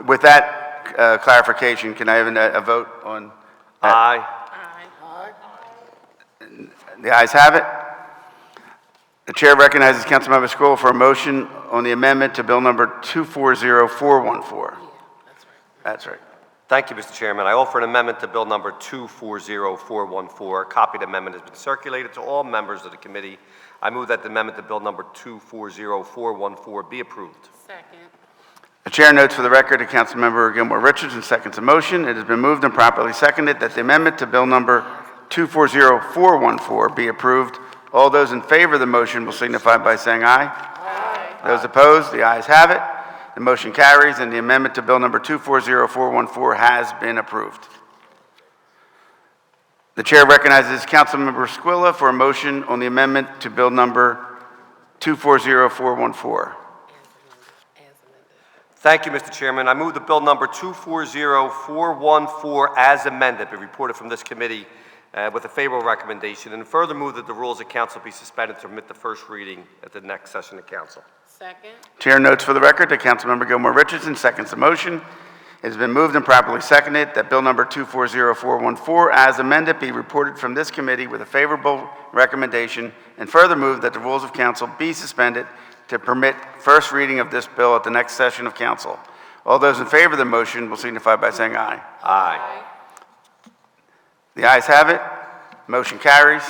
with that clarification, can I have a vote on that? Aye. The ayes have it. The chair recognizes Councilmember Squilla for a motion on the amendment to Bill number 240414. That's right. Thank you, Mr. Chairman. I offer an amendment to Bill number 240414. A copy of the amendment has been circulated to all members of the committee. I move that the amendment to Bill number 240414 be approved. Second. The chair notes for the record that Councilmember Gilmore Richardson seconds the motion. It has been moved and properly seconded that the amendment to Bill number 240414 be approved. All those in favor of the motion will signify by saying aye. Aye. Those opposed, the ayes have it. The motion carries, and the amendment to Bill number 240414 has been approved. The chair recognizes Councilmember Squilla for a motion on the amendment to Bill number 240414. Thank you, Mr. Chairman. I move that Bill number 240414 as amended be reported from this committee with a favorable recommendation, and further move that the rules of council be suspended to permit the first reading at the next session of council. Second. Chair notes for the record that Councilmember Gilmore Richardson seconds the motion. It has been moved and properly seconded that Bill number 240414 as amended be reported from this committee with a favorable recommendation, and further move that the rules of council be suspended to permit first reading of this bill at the next session of council. All those in favor of the motion will signify by saying aye. Aye. The ayes have it. Motion carries.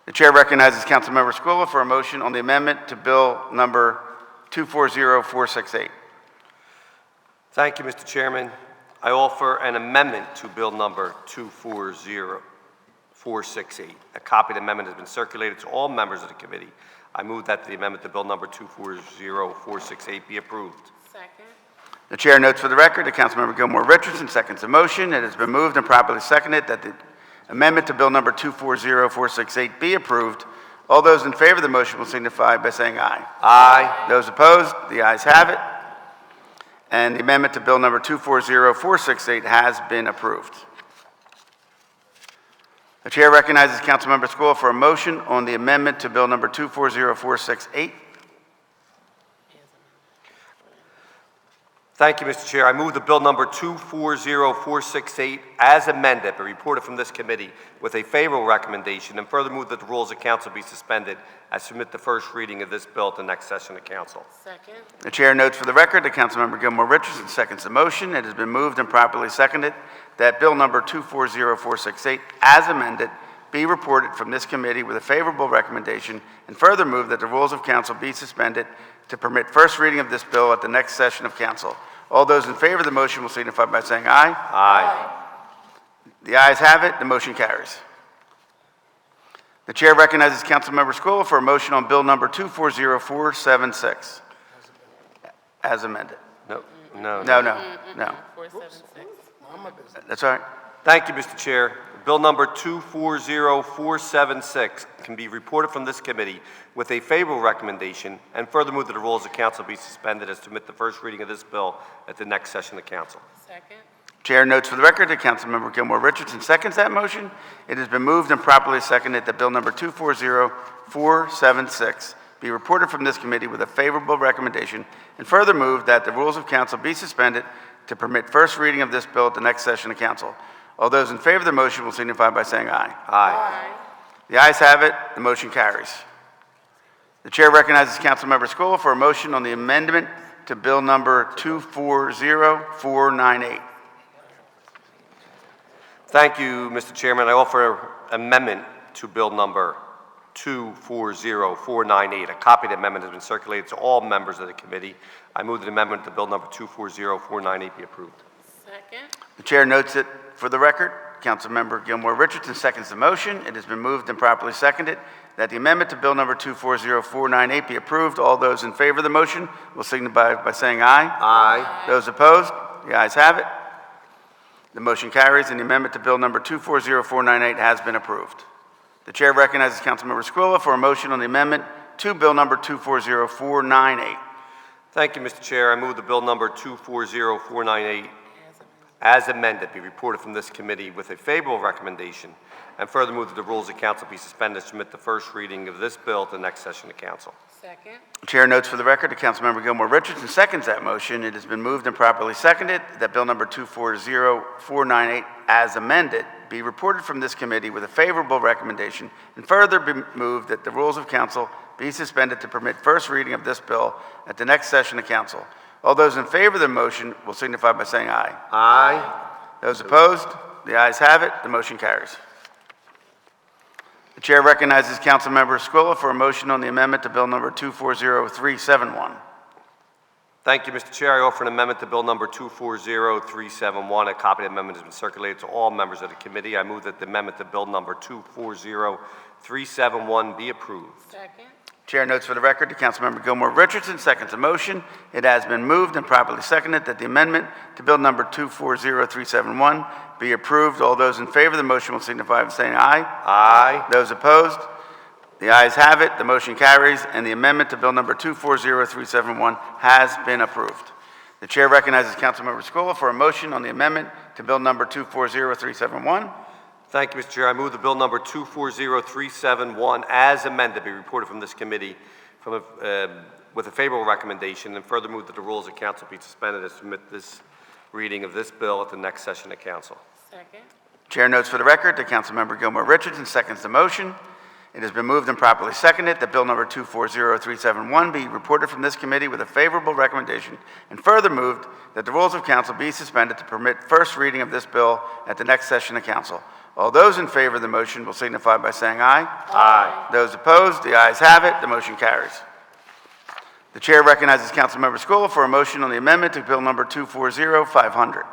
The chair recognizes Councilmember Squilla for a motion on the amendment to Bill number 240468. Thank you, Mr. Chairman. I offer an amendment to Bill number 240468. A copy of the amendment has been circulated to all members of the committee. I move that the amendment to Bill number 240468 be approved. Second. The chair notes for the record that Councilmember Gilmore Richardson seconds the motion. It has been moved and properly seconded that the amendment to Bill number 240468 be approved. All those in favor of the motion will signify by saying aye. Aye. Those opposed, the ayes have it. And the amendment to Bill number 240468 has been approved. The chair recognizes Councilmember Squilla for a motion on the amendment to Bill number 240468. Thank you, Mr. Chair. I move that Bill number 240468 as amended be reported from this committee with a favorable recommendation, and further move that the rules of council be suspended as submit the first reading of this bill at the next session of council. Second. The chair notes for the record that Councilmember Gilmore Richardson seconds the motion. It has been moved and properly seconded that Bill number 240468 as amended be reported from this committee with a favorable recommendation, and further move that the rules of council be suspended to permit first reading of this bill at the next session of council. All those in favor of the motion will signify by saying aye. Aye. The ayes have it. The motion carries. The chair recognizes Councilmember Squilla for a motion on Bill number 240476 as amended. No. 476. That's all right. Thank you, Mr. Chair. Bill number 240476 can be reported from this committee with a favorable recommendation, and further move that the rules of council be suspended as to permit the first reading of this bill at the next session of council. Second. Chair notes for the record that Councilmember Gilmore Richardson seconds that motion. It has been moved and properly seconded that Bill number 240476 be reported from this committee with a favorable recommendation, and further moved that the rules of council be suspended to permit first reading of this bill at the next session of council. All those in favor of the motion will signify by saying aye. Aye. The ayes have it. The motion carries. The chair recognizes Councilmember Squilla for a motion on the amendment to Bill number 240498. Thank you, Mr. Chairman. I offer amendment to Bill number 240498. A copy of the amendment has been circulated to all members of the committee. I move that the amendment to Bill number 240498 be approved. Second. The chair notes it for the record. Councilmember Gilmore Richardson seconds the motion. It has been moved and properly seconded that the amendment to Bill number 240498 be approved. All those in favor of the motion will signify by saying aye. Aye. Those opposed? The ayes have it. The motion carries, and the amendment to Bill number 240498 has been approved. The chair recognizes Councilmember Squilla for a motion on the amendment to Bill number 240498. Thank you, Mr. Chair. I move the Bill number 240498 as amended be reported from this committee with a favorable recommendation, and further move that the rules of council be suspended to permit the first reading of this bill at the next session of council. Second. Chair notes for the record that Councilmember Gilmore Richardson seconds that motion. It has been moved and properly seconded that Bill number 240498 as amended be reported from this committee with a favorable recommendation, and further be moved that the rules of council be suspended to permit first reading of this bill at the next session of council. All those in favor of the motion will signify by saying aye. Aye. Those opposed? The ayes have it. The motion carries. The chair recognizes Councilmember Squilla for a motion on the amendment to Bill number 240371. Thank you, Mr. Chair. I offer an amendment to Bill number 240371. A copy of the amendment has been circulated to all members of the committee. I move that the amendment to Bill number 240371 be approved. Second. Chair notes for the record that Councilmember Gilmore Richardson seconds the motion. It has been moved and properly seconded that the amendment to Bill number 240371 be approved. All those in favor of the motion will signify by saying aye. Aye. Those opposed? The ayes have it. The motion carries, and the amendment to Bill number 240371 has been approved. The chair recognizes Councilmember Squilla for a motion on the amendment to Bill number 240371. Thank you, Mr. Chair. I move the Bill number 240371 as amended be reported from this committee with a favorable recommendation, and further move that the rules of council be suspended to permit this reading of this bill at the next session of council. Second. Chair notes for the record that Councilmember Gilmore Richardson seconds the motion. It has been moved and properly seconded that Bill number 240371 be reported from this committee with a favorable recommendation, and further moved that the rules of council be suspended to permit first reading of this bill at the next session of council. All those in favor of the motion will signify by saying aye. Aye. Those opposed? The ayes have it. The motion carries. The chair recognizes Councilmember Squilla for a motion on the amendment to Bill number 240500.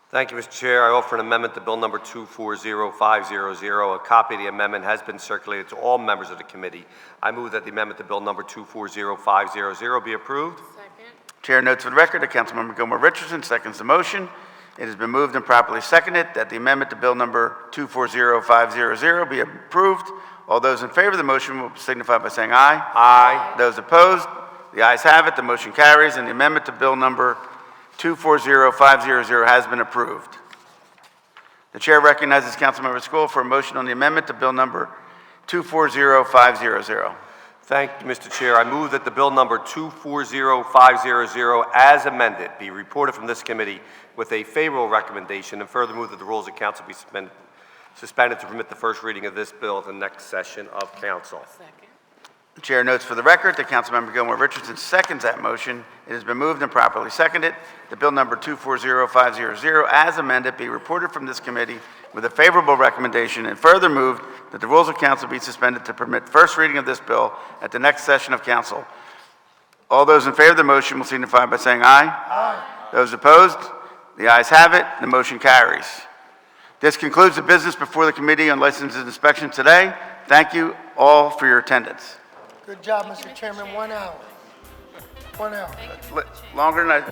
Thank you, Mr. Chair. I offer an amendment to Bill number 240500. A copy of the amendment has been circulated to all members of the committee. I move that the amendment to Bill number 240500 be approved. Second. Chair notes for the record that Councilmember Gilmore Richardson seconds the motion. It has been moved and properly seconded that the amendment to Bill number 240500 be approved. All those in favor of the motion will signify by saying aye. Aye. Those opposed? The ayes have it. The motion carries, and the amendment to Bill number 240500 has been approved. The chair recognizes Councilmember Squilla for a motion on the amendment to Bill number 240500. Thank you, Mr. Chair. I move that the Bill number 240500 as amended be reported from this committee with a favorable recommendation, and further move that the rules of council be suspended to permit the first reading of this bill at the next session of council. Second. The chair notes for the record that Councilmember Gilmore Richardson seconds that motion. It has been moved and properly seconded that Bill number 240500 as amended be reported from this committee with a favorable recommendation, and further moved that the rules of council be suspended to permit first reading of this bill at the next session of council. All those in favor of the motion will signify by saying aye. Aye. Those opposed? The ayes have it. The motion carries. This concludes the business before the Committee on Licenses and Inspections today. Thank you all for your attendance. Good job, Mr. Chairman. 1 hour. 1 hour. Longer than I...